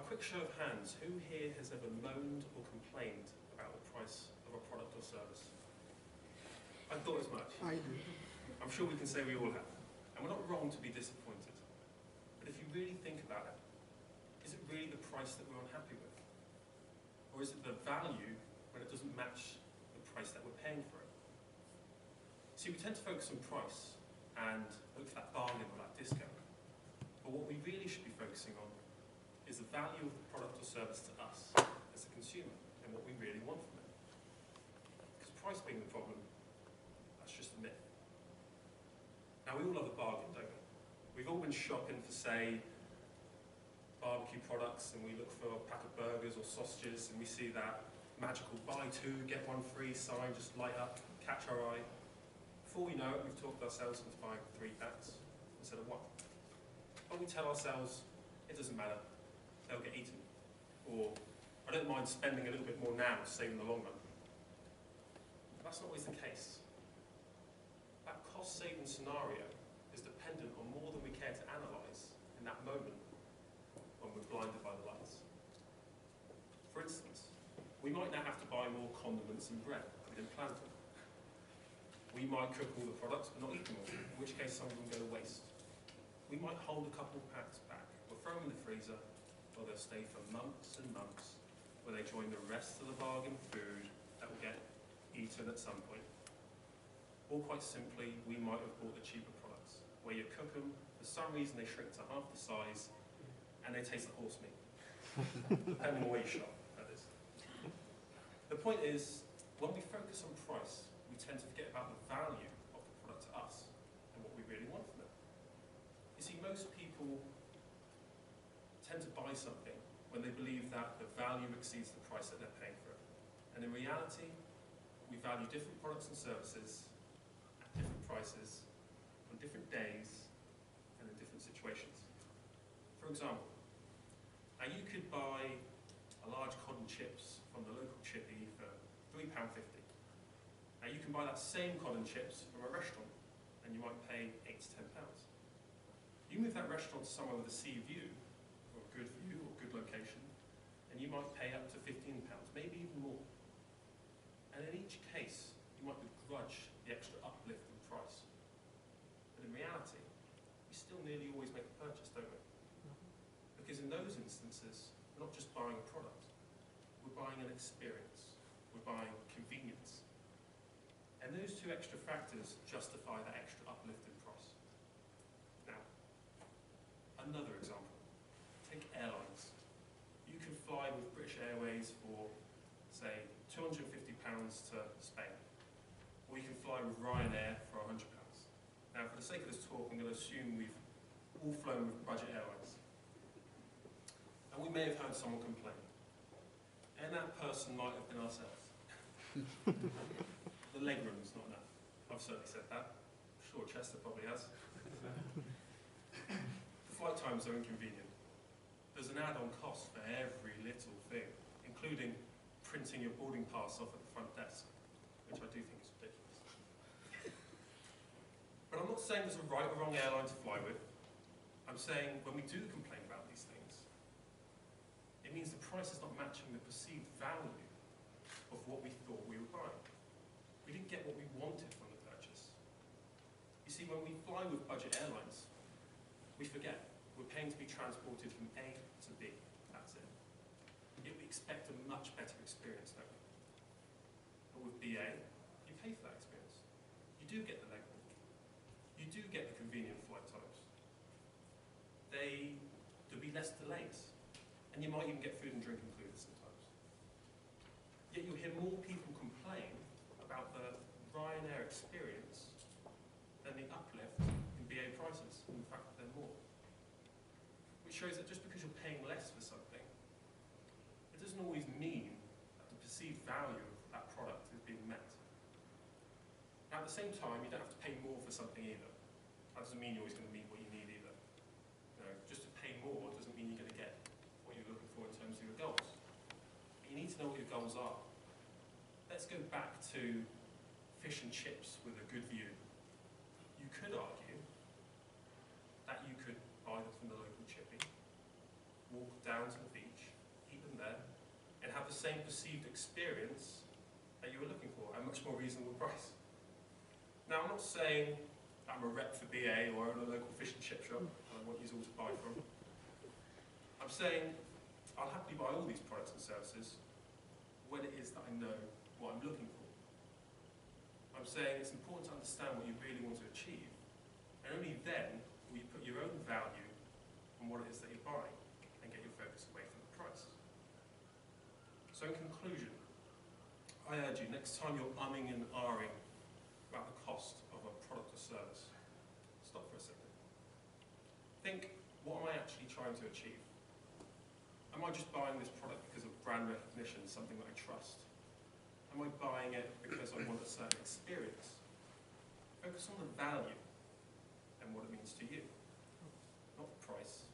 quick show of hands, who here has ever moaned or complained about the price of a product or service? I thought as much. I do. I'm sure we can say we all have. And we're not wrong to be disappointed. But if you really think about it, is it really the price that we're unhappy with? Or is it the value when it doesn't match the price that we're paying for it? See, we tend to focus on price and look for that bargain or that discount. But what we really should be focusing on is the value of the product or service to us as a consumer and what we really want from it. Because price being the problem, that's just a myth. Now, we all love a bargain, don't we? We've all been shopping for, say, barbecue products, and we look for a pack of burgers or sausages, and we see that magical buy two, get one free sign just light up, catch our eye. Before we know it, we've talked ourselves into buying 3 packs instead of 1. But we tell ourselves, it doesn't matter, they'll get eaten. Or, I don't mind spending a little bit more now to save in the long run. But that's not always the case. That cost-saving scenario is dependent on more than we care to analyse in that moment when we're blinded by the lights. For instance, we might now have to buy more condiments and bread than we didn't plan to. We might cook all the products but not eat them all, in which case some of them go to waste. We might hold a couple of packs back or throw them in the freezer, or they'll stay for months and months, where they join the rest of the bargain food that will get eaten at some point. Or quite simply, we might have bought the cheaper products, where you cook them, for some reason they shrink to half the size, and they taste like horse meat, depending on where you shop, that is. The point is, when we focus on price, we tend to forget about the value of the product to us, and what we really want from it. You see, most people tend to buy something when they believe that the value exceeds the price that they're paying for it. And in reality, we value different products and services at different prices, on different days, and in different situations. For example, now you could buy a large cod and chips from the local chippy for £3.50. Now you can buy that same cod and chips from a restaurant, and you might pay £8 to £10. You move that restaurant to somewhere with a sea view, or a good view, or good location, and you might pay up to £15, maybe even more. And in each case, you might begrudge the extra uplift in price. But in reality, we still nearly always make the purchase, don't we? Because in those instances, we're not just buying a product, we're buying an experience, we're buying convenience. And those two extra factors justify that extra uplift in price. Now, another example. Take airlines. You can fly with British Airways for, say, £250 to Spain. Or you can fly with Ryanair for £100. Now, for the sake of this talk, I'm going to assume we've all flown with budget airlines. And we may have heard someone complain. And that person might have been ourselves. The leg room's not enough. I've certainly said that. I'm sure Chester probably has. The flight times are inconvenient. There's an add-on cost for every little thing, including printing your boarding pass off at the front desk, which I do think is ridiculous. But I'm not saying there's a right or wrong airline to fly with. I'm saying when we do complain about these things, it means the price is not matching the perceived value of what we thought we were buying. We didn't get what we wanted from the purchase. You see, when we fly with budget airlines, we forget we're paying to be transported from A to B. That's it. Yet we expect a much better experience, don't we? But with BA, you pay for that experience. You do get the leg room. You do get the convenient flight times. There'll be less delays. And you might even get food and drink included sometimes. Yet you'll hear more people complain about the Ryanair experience than the uplift in BA prices, and the fact that they're more. Which shows that just because you're paying less for something, it doesn't always mean that the perceived value of that product is being met. Now, at the same time, you don't have to pay more for something either. That doesn't mean you're always going to meet what you need either. You know, just to pay more doesn't mean you're going to get what you're looking for in terms of your goals. But you need to know what your goals are. Let's go back to fish and chips with a good view. You could argue that you could buy them from the local chippy, walk down to the beach, same perceived experience that you were looking for at a much more reasonable price. Now, I'm not saying I'm a rep for BA or own a local fish and chip shop and I want you all to buy from. I'm saying I'll happily buy all these products and services when it is that I know what I'm looking for. I'm saying it's important to understand what you really want to achieve, and only then will you put your own value on what it is that you're buying and get your focus away from the price. So in conclusion, I urge you, next time you're umming and ahhing about the cost of a product or service, stop for a second. Think, what am I actually trying to achieve? Am I just buying this product because of brand recognition, something that I trust? Am I buying it because I want a certain experience? Focus on the value and what it means to you, not the price.